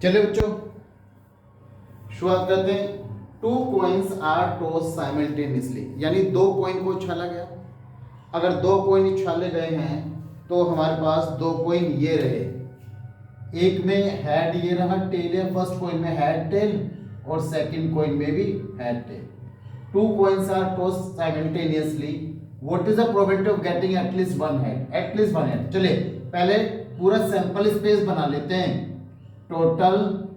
चलिए बच्चों शुरुआत करते हैं। Two coins are toss simultaneously, यानी दो कॉइन को उछाला गया। अगर दो कॉइन उछाले गए हैं तो हमारे पास दो कॉइन ये रहे, एक में हेड ये रहा, टेल है, फर्स्ट कॉइन में हेड टेल और सेकंड कॉइन में भी head tail. Two coins are toss simultaneously, what is the probability of getting at least one head? At least one head. चलिए पहले पूरा सैंपल स्पेस बना लेते हैं। टोटल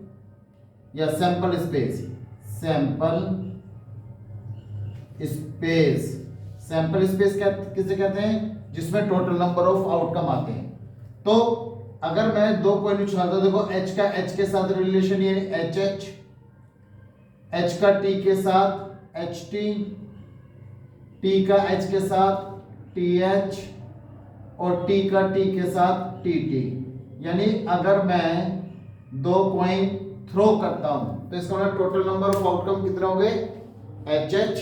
या sample space, sample space, sample space क्या किसे कहते हैं? जिसमें टोटल नंबर ऑफ आउटकम आते हैं। तो अगर मैं दो कॉइन उछालता हूं, देखो एच का एच के साथ रिलेशन ये एच एच, एच का टी के साथ एच टी, टी का एच के साथ टी एच और टी का टी के साथ टी टी। यानी अगर मैं दो कॉइन थ्रो करता हूं तो इसका मतलब टोटल नंबर ऑफ आउटकम कितने हो गए? H H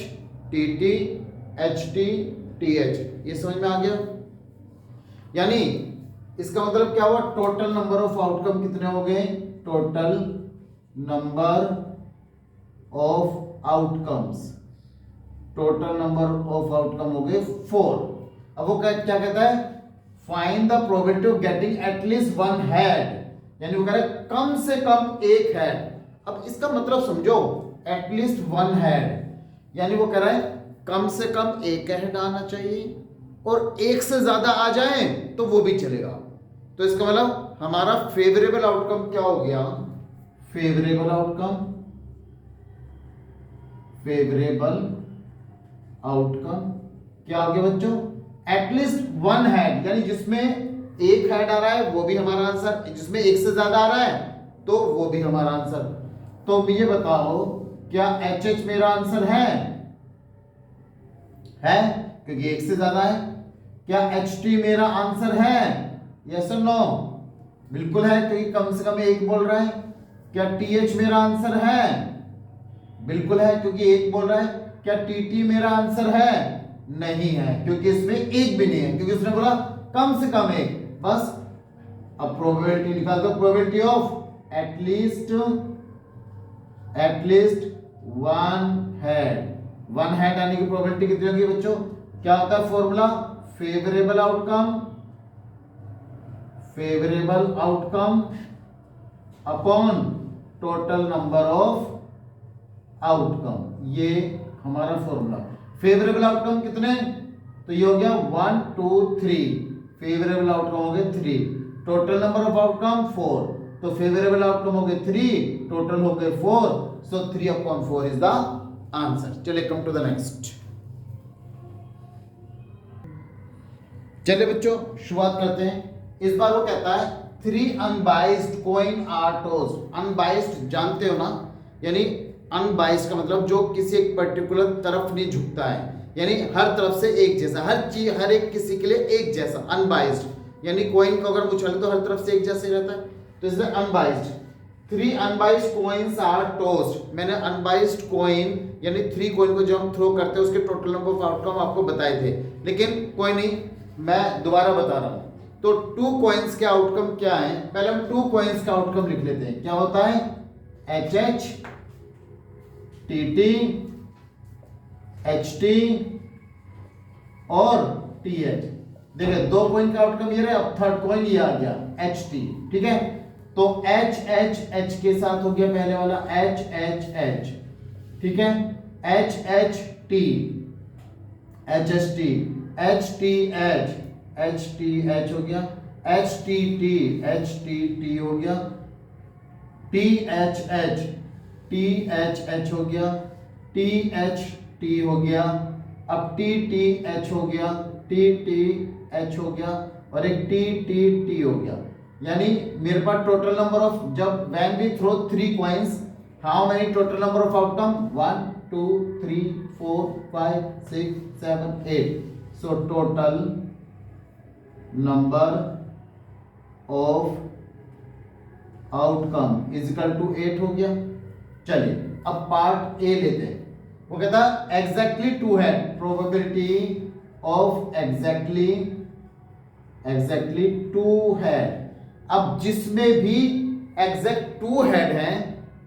T T H T T H. ये समझ में आ गया? यानी इसका मतलब क्या हुआ? टोटल नंबर ऑफ आउटकम कितने हो गए? Total number of outcomes, total number of outcome हो गए 4। अब वो क्या कहता है? Find the probability of getting at least one head, यानी वो कह रहा है कम से कम एक हेड। अब इसका मतलब समझो, एटलीस्ट वन हेड, यानी वो कह रहा है कम से कम एक हेड आना चाहिए और एक से ज्यादा आ जाए तो वो भी चलेगा। तो इसका मतलब हमारा फेवरेबल आउटकम क्या हो गया? फेवरेबल आउटकम, फेवरेबल आउटकम क्या हो गया बच्चों? एटलीस्ट वन हेड, यानी जिसमें एक हेड आ रहा है वो भी हमारा आंसर, जिसमें एक से ज्यादा आ रहा है तो वो भी हमारा आंसर। तो ये बताओ क्या एच एच मेरा आंसर है? क्योंकि एक से ज्यादा है। क्या एच टी मेरा आंसर है? यस और नो? बिल्कुल है, क्योंकि कम से कम एक बोल रहा है। क्या टी एच मेरा आंसर है? बिल्कुल है, क्योंकि एक बोल रहा है। क्या टी टी मेरा आंसर है? नहीं है, क्योंकि इसमें एक भी नहीं है, क्योंकि उसने बोला कम से कम एक। बस अब प्रोबेबिलिटी निकाल दो, probability of at least one head. One head आने की प्रोबेबिलिटी कितनी होगी बच्चों? क्या होता है formula? Favourable outcome, favourable outcome upon total number of outcome. ये हमारा फॉर्मूला। फेवरेबल आउटकम कितने? तो ये हो गया 1 2 3, फेवरेबल आउटकम हो गए 3, टोटल नंबर ऑफ आउटकम 4, तो फेवरेबल आउटकम हो गए 3, टोटल हो गए 4, सो 3/4 इज द आंसर। चलिए कम टू द नेक्स्ट। चलिए बच्चों शुरुआत करते हैं। इस बार वो कहता है 3 unbiased coin are tossed. Unbiased जानते हो ना, यानी अनबाइस्ड का मतलब जो किसी एक पर्टिकुलर तरफ नहीं झुकता है, यानी हर तरफ से एक जैसा, हर चीज हर एक किसी के लिए एक जैसा। अनबाइस्ड यानी कॉइन को अगर उछाले तो हर तरफ से एक जैसा ही रहता है, तो इसलिए unbiased. 3 unbiased coins are tossed. मैंने अनबाइस्ड कॉइन यानी 3 कॉइन को जो हम थ्रो करते हैं उसके टोटल नंबर ऑफ आउटकम आपको बताए थे, लेकिन कोई नहीं, मैं दोबारा बता रहा हूं। तो 2 कॉइन्स के आउटकम क्या है? पहले हम 2 कॉइन्स का आउटकम लिख लेते हैं। क्या होता है? H H T T H T और टी एच। देखिए 2 कॉइन का आउटकम ये रहे, अब थर्ड कॉइन ये आ गया एच टी। ठीक है, तो एच एच एच के साथ हो गया पहले वाला एच एच एच। ठीक है, H H T H H T H T H हो गया, एच टी टी हो गया, टी एच एच हो गया, टी एच टी हो गया, अब टी एच हो गया, टी एच हो गया और एक टी हो गया। यानी मेरे पास टोटल नंबर ऑफ, जब when we throw 3 coins, how many total number of outcome? 1 2 3 4 5 6 7 8। So total number of outcome is equal to 8 हो गया। चलिए अब पार्ट ए लेते हैं। वो कहता है एग्जैक्टली 2 है, प्रोबेबिलिटी ऑफ एग्जैक्टली 2 है। अब जिसमें भी एग्जैक्ट 2 हेड हैं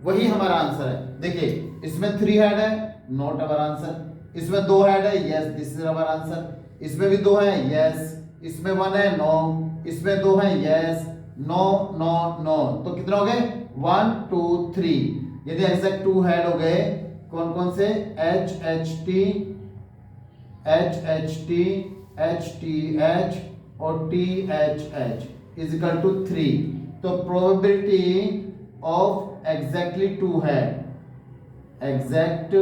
वही हमारा आंसर है। देखिए इसमें 3 हेड है, नॉट अवर आंसर। इसमें 2 हेड है, yes this is our answer. इसमें भी 2 है, यस। इसमें 1 है, नो। इसमें 2 है, यस, नो नो नो। तो कितने हो गए? 1 2 3। यदि एग्जैक्ट 2 हेड हो गए, कौन कौन से? H H T, H H T, H T H और T H H is equal to 3। तो प्रोबेबिलिटी ऑफ एग्जैक्टली 2 है एग्जैक्ट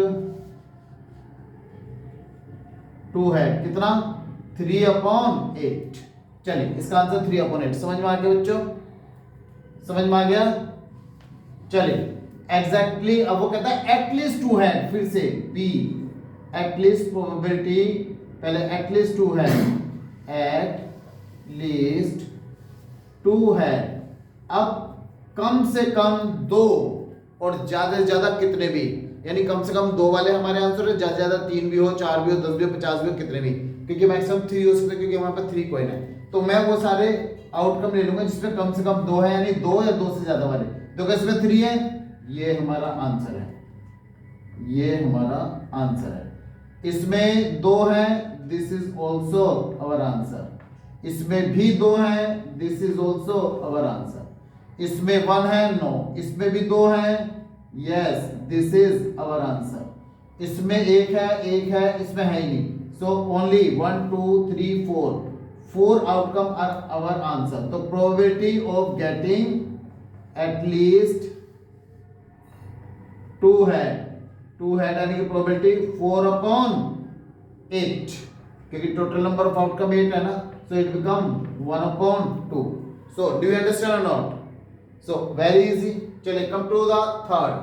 2 है कितना? 3/8। चलिए इसका आंसर 3/8। समझ में आ गया बच्चों? समझ में आ गया? चलिए एग्जैक्टली अब वो कहता है एटलीस्ट 2 है। फिर से बी एटलीस्ट प्रोबेबिलिटी, पहले एटलीस्ट 2 है, एटलीस्ट 2 है। अब कम से कम 2 और ज्यादा से ज्यादा कितने भी, यानी कम से कम 2 वाले हमारे आंसर है, ज्यादा से ज्यादा 3 भी हो, 4 भी हो, 10 भी हो, 50 भी हो, कितने भी, क्योंकि मैक्सिमम 3 हो सकते हैं क्योंकि हमारे पास 3 कॉइन है। तो मैं वो सारे आउटकम ले लूंगा जिसमें कम से कम 2 है, यानी 2 या 2 से ज्यादा वाले। तो इसमें 3 है, ये हमारा आंसर है, ये हमारा आंसर है। इसमें 2 है, this is also our answer. इसमें भी 2 है, this is also our answer. इसमें 1 है, नो। इसमें भी 2 है, yes this is our answer. इसमें 1 है, 1 है, इसमें है ही नहीं। So only 1 2 3 4 outcome are our answer. तो प्रोबेबिलिटी ऑफ गेटिंग एटलीस्ट 2 है, 2 है यानी कि प्रोबेबिलिटी 4/8, क्योंकि टोटल नंबर ऑफ आउटकम 8 है ना, so it become 1/2। So do you understand और नॉट? So very easy. चलिए कम टू द थर्ड।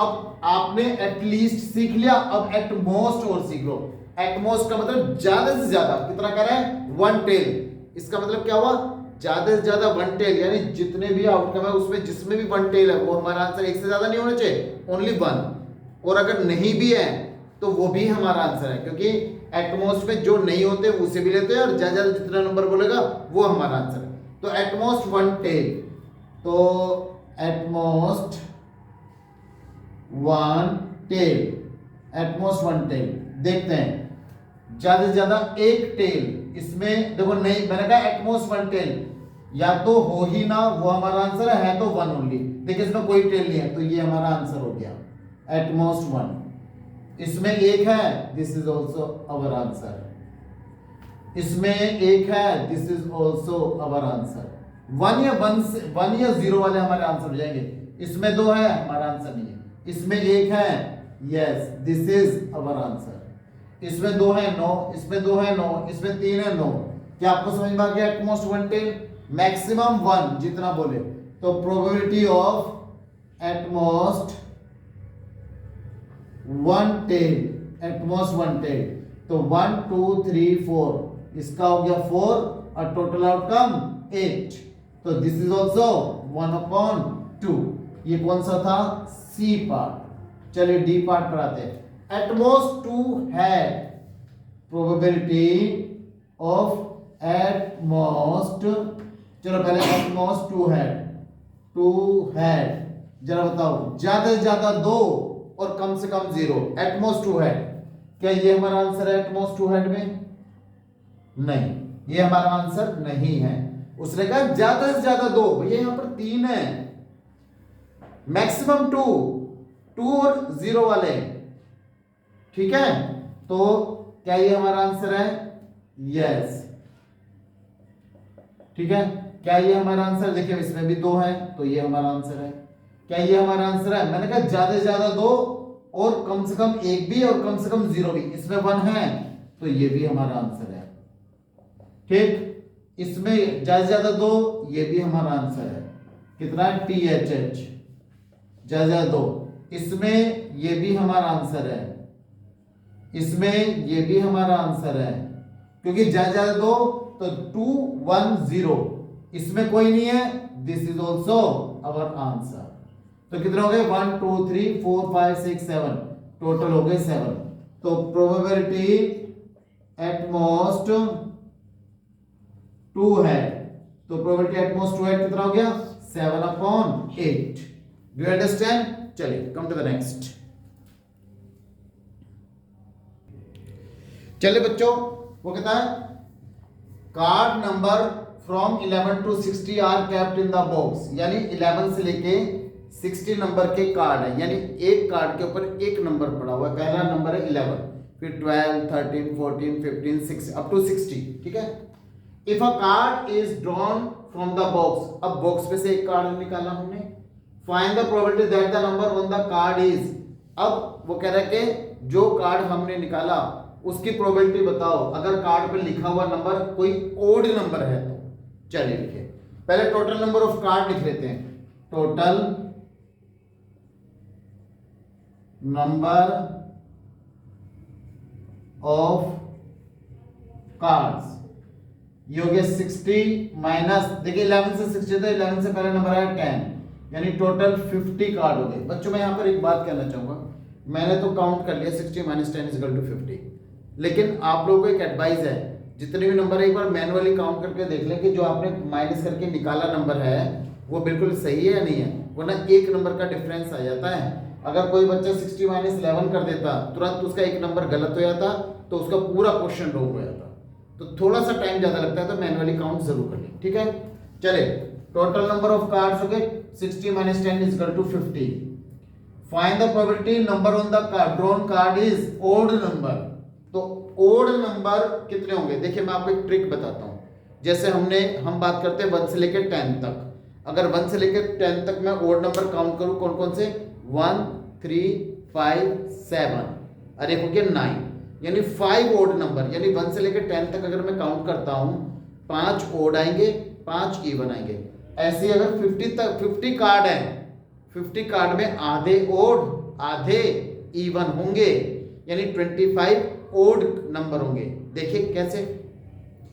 अब आपने एटलीस्ट सीख लिया, अब एट मोस्ट और सीख लो। एट मोस्ट का मतलब ज्यादा से ज्यादा कितना कर रहा है? 1 टेल। इसका मतलब क्या हुआ? ज्यादा से ज्यादा 1 टेल, यानी जितने भी आउटकम है उसमें जिसमें भी 1 टेल है वो हमारा आंसर। एक से ज्यादा नहीं होना चाहिए, ओनली 1। और अगर नहीं भी है तो वो भी हमारा आंसर है, क्योंकि एटमोस्ट में जो नहीं होते उसे भी लेते हैं और ज्यादा जितना नंबर बोलेगा वो हमारा आंसर है। तो एटमोस्ट 1 टेल, तो एटमोस्ट 1 टेल, एटमोस्ट 1 टेल। देखते हैं ज्यादा से ज्यादा 1 टेल। इसमें देखो नहीं, मैंने कहा एटमोस्ट 1 टेल, या तो हो ही ना वो हमारा आंसर है तो 1 ओनली। देखिए इसमें कोई टेल नहीं है तो ये हमारा आंसर हो गया एटमोस्ट 1। इसमें 1 है, this is also our answer. इसमें 1 है, this is also our answer. 1 या 0 वाले हमारे आंसर हो जाएंगे। इसमें 2 है, हमारा आंसर नहीं है। इसमें 1 है, yes this is our answer. इसमें 2 है, नो। इसमें 2 है, नो। इसमें 3 है, नो। क्या आपको समझ में आ गया? एटमोस्ट 1 टेल, मैक्सिमम 1 जितना बोले। तो probability of at most 1 tail, at most 1 tail. तो 1 2 3 4, इसका हो गया 4 और टोटल आउटकम 8। तो दिस इज ऑल्सो 1/2। ये कौन सा था? C part. चलिए डी पार्ट पर आते हैं। At most 2 head, probability of at most, चलो पहले एटमोस्ट 2 हैड, जरा बताओ ज्यादा से ज्यादा 2 और कम से कम 0। एटमोस्ट 2 हैड, क्या ये हमारा आंसर है एटमोस्ट 2 हैड में? नहीं, ये हमारा आंसर नहीं है। उसने कहा ज्यादा से ज्यादा 2, भैया यहां पर 3 है, मैक्सिमम 2 और 0 वाले, ठीक है। तो क्या ये हमारा आंसर है? यस, ठीक है। क्या ये हमारा आंसर? देखिए इसमें भी 2 है तो ये हमारा आंसर है। क्या ये हमारा आंसर है? मैंने कहा ज्यादा से ज्यादा 2 और कम से कम 1 भी और कम से कम 0 भी। इसमें 1 है तो ये भी हमारा आंसर है, ठीक। इसमें ज्यादा से ज्यादा 2, ये भी हमारा आंसर है। कितना है? THH, ज्यादा से ज्यादा 2। इसमें ये भी हमारा आंसर है, इसमें ये भी हमारा आंसर है, क्योंकि ज्यादा से ज्यादा 2 तो 2 1 0, इसमें कोई नहीं है, this is also our answer. तो कितने हो गए? 1 2 3 4 5 6 7, टोटल हो गए 7। तो प्रोबेबिलिटी एटमोस्ट 2 है, तो प्रोबेबिलिटी एटमोस्ट 2 है कितना हो गया? 7/8। Do you understand? चलिए कम टू द नेक्स्ट। चलिए बच्चों, वो कहता है card number from 11 to 60 are kept in the box, यानी 11 से लेके 60 नंबर के कार्ड है, यानी एक कार्ड के ऊपर एक नंबर पड़ा हुआ है। पहला नंबर है 11, फिर 12, 13, 14, 15, 16 अप टू 60, ठीक है। If a card is drawn from the box, अब बॉक्स में से एक कार्ड निकाला हमने, find the probability that the number on the card is, अब वो कह रहा है कि जो कार्ड हमने निकाला उसकी प्रोबेबिलिटी बताओ अगर कार्ड पे लिखा हुआ नंबर कोई ओड नंबर है तो। चलिए लिखिए, पहले टोटल नंबर ऑफ कार्ड लिख लेते हैं। टोटल नंबर ऑफ कार्ड्स, ये हो गया 60 माइनस, देखिए 11 से 60 तो 11 से पहले नंबर आया 10, यानी टोटल 50 कार्ड हो गए। बच्चों मैं यहां पर एक बात कहना चाहूंगा, मैंने तो काउंट कर लिया 60 माइनस 10 इज इक्वल टू 50, लेकिन आप लोगों को एक एडवाइस है, जितने भी नंबर है एक बार मैनुअली काउंट करके देख लें कि जो आपने माइनस करके निकाला नंबर है वो बिल्कुल सही है या नहीं है, वरना एक नंबर का डिफरेंस आ जाता है। अगर कोई बच्चा 60 माइनस 11 कर देता तुरंत उसका एक नंबर गलत हो जाता तो उसका पूरा क्वेश्चन रॉन्ग हो जाता, तो थोड़ा सा टाइम ज्यादा लगता है, तो मैनुअली काउंट जरूर कर लें, ठीक है। चले, टोटल नंबर ऑफ कार्ड्स हो गए 60 minus 10 is equal to 50। Find the probability number on the card drawn card is odd number, तो ओड नंबर कितने होंगे? देखिए मैं आपको एक ट्रिक बताता हूं, जैसे हम बात करते हैं 1 से लेकर 10 तक, अगर 1 से लेकर 10 तक मैं ओड नंबर काउंट करूं कौन कौन से, 1, 3, 5, 7 और एक हो गया 9, यानी 5 ओड नंबर, यानी 1 से लेकर 10 तक अगर मैं काउंट करता हूं 5 ओड आएंगे 5 इवन आएंगे। ऐसे अगर 50 तक 50 कार्ड है, 50 कार्ड में आधे ओड आधे इवन होंगे, यानी 25 ओड नंबर होंगे। देखिए कैसे,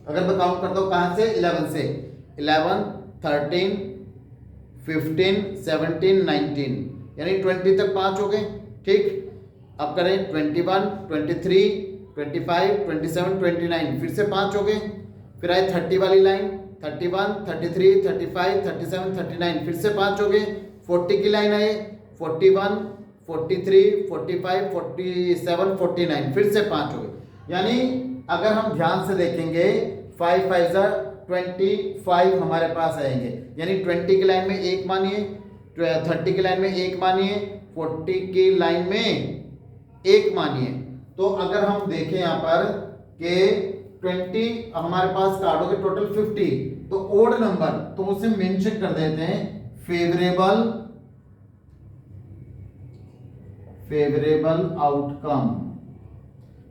अगर मैं काउंट करता हूं कहां से, 11 से, 11, 13, 15, 17, 19, यानी 20 तक 5 हो गए, ठीक। अब करें 21, 23, 25, 27, 29, फिर से 5 हो गए, फिर आए 30 वाली लाइन, 31, 33, 35, 37, 39, फिर से 5 हो गए, 40 की लाइन आए, 41, 43, 45, 47, 49, फिर से 5 हो गए। यानी अगर हम ध्यान से देखेंगे 5 5 25 हमारे पास आएंगे, यानी 20 की लाइन में एक मानिए, 30 की लाइन में एक मानिए, 40 की लाइन में एक मानिए। तो अगर हम देखें यहाँ पर कि 20 हमारे पास कार्डों के टोटल 50, तो ओड नंबर तो उसे मेंशन कर देते हैं फेवरेबल आउटकम,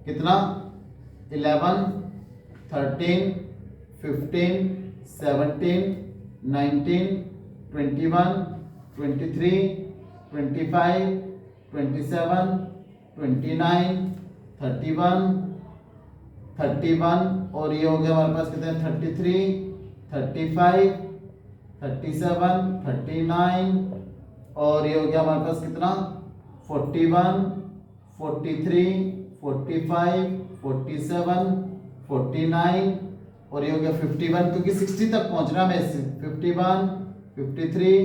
कितना, 11, 13, 15, 17, 19, 21, 23, 25, 27, 29, 31 और ये हो गया हमारे पास कितने, 33, 35, 37, 39 और ये हो गया हमारे पास कितना, 41, 43, 45, 47, 49 और ये हो गया 51, क्योंकि 60 तक पहुंचना है, 51, 53,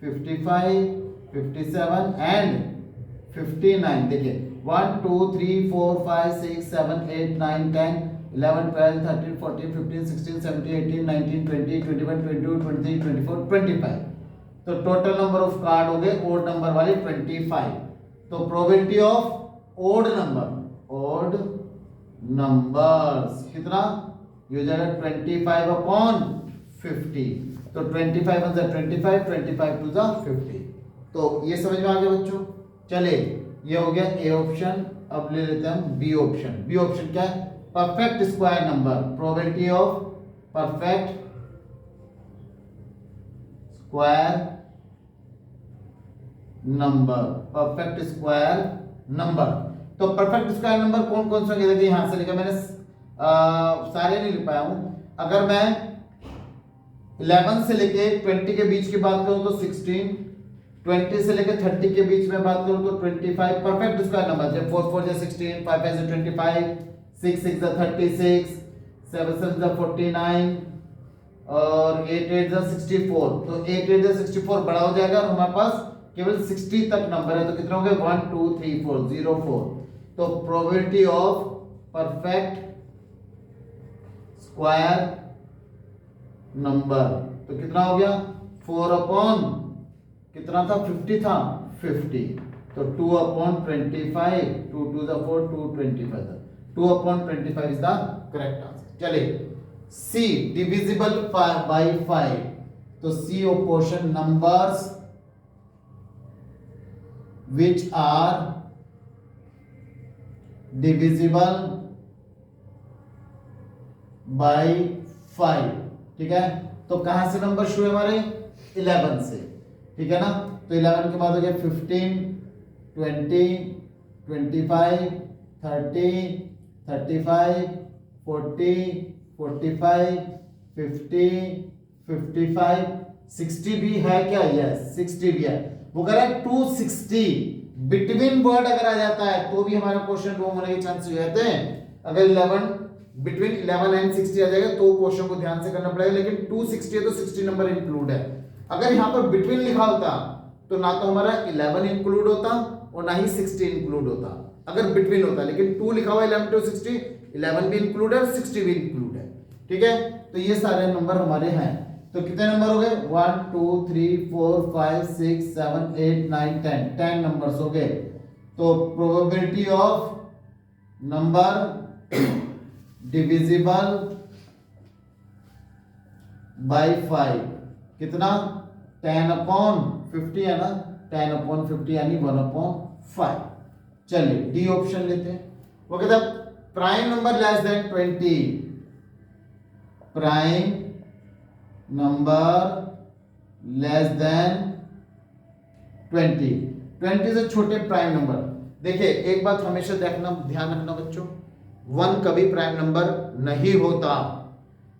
55, 57 एंड 59। देखिए 1 2 3 4 5 6 7 8 9 10 11 12 13 14 15 16 17 18 19 20 21 22 23 24 25, तो टोटल नंबर ऑफ कार्ड हो गए ओड नंबर वाले 25। तो प्रोबेबिलिटी ऑफ ओड नंबर्स कितना, ये हो जाएगा 25/50, तो 25 1 25, 25 2 50। तो ये समझ में आ गया बच्चों। चले, ये हो गया ए ऑप्शन। अब ले लेते हैं हम बी ऑप्शन। बी ऑप्शन क्या है, perfect square number, probability of perfect square number, perfect square number. तो परफेक्ट स्क्वायर नंबर कौन कौन से होंगे, देखिए यहां से लिखा मैंने, सारे नहीं लिख पाया हूं। अगर मैं 11 से लेके 20 के बीच की बात करूं तो 16, 20 से लेकर 30 के बीच में बात करूं तो 25 परफेक्ट स्क्वायर नंबर। जब 4 4 जा 16, 5 5 जा 25, 6 6 जा 36, 7 7 जा 49 और 8 8 जा 64, तो 8 8 जा 64 बड़ा हो जाएगा और हमारे पास केवल 60 तक नंबर है, तो कितने होंगे 1 2 3 4 0 4। तो probability of perfect square number तो कितना हो गया 4 अपॉन कितना था 50 था 50, तो 2 अपॉन 25, 2 2 जा 4 2 25 था, 2 upon 25 is the correct answer. चलिए C डिविजिबल बाय 5, तो C of question numbers which are divisible by 5, ठीक है। तो कहां से नंबर शुरू है हमारे 11 से, ठीक है ना। तो 11 के बाद हो गया 15 20 25 30 35 40 45 50 55 60 भी है क्या, यस 60 भी है। वो कह रहा है 260 बिटवीन वर्ड अगर आ जाता है तो भी हमारा क्वेश्चन रॉन्ग होने के चांसेस हो जाते हैं। अगर 11 बिटवीन 11 एंड 60 आ जाएगा तो क्वेश्चन को ध्यान से करना पड़ेगा, लेकिन 260 है तो 60 नंबर इंक्लूड है। अगर यहां पर बिटवीन लिखा होता तो ना तो हमारा 11 इंक्लूड होता और ना ही 60 इंक्लूड होता, अगर बिटवीन होता। लेकिन 2 लिखा हुआ है 11 to 60, 11 भी इंक्लूड है और 60 भी इंक्लूड है, ठीक है। तो ये सारे नंबर हमारे हैं। तो कितने नंबर हो गए 1 2 3 4 5 6 7 8 9 10, 10 नंबर्स हो गए। तो probability of number divisible by 5 कितना 10 अपॉन 50 है ना, 10 अपॉन 50 यानी 1 अपॉन 5। चलिए डी ऑप्शन लेते हैं। वो कहता है prime number less than 20, prime number less than 20 से छोटे प्राइम नंबर। देखिए एक बात हमेशा देखना ध्यान रखना बच्चों, 1 कभी प्राइम नंबर नहीं होता,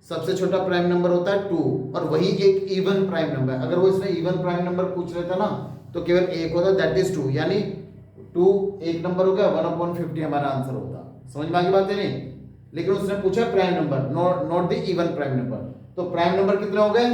सबसे छोटा प्राइम नंबर होता है 2 और वही एक इवन प्राइम नंबर। अगर वो इसमें इवन प्राइम नंबर पूछ रहे थे ना तो केवल एक होता, दैट इज 2, यानी 2 एक नंबर हो गया, 1/50 हमारा आंसर होता। समझ में आ गई बात है नहीं। लेकिन उसने पूछा prime number, not the even prime number. तो प्राइम नंबर कितने हो गए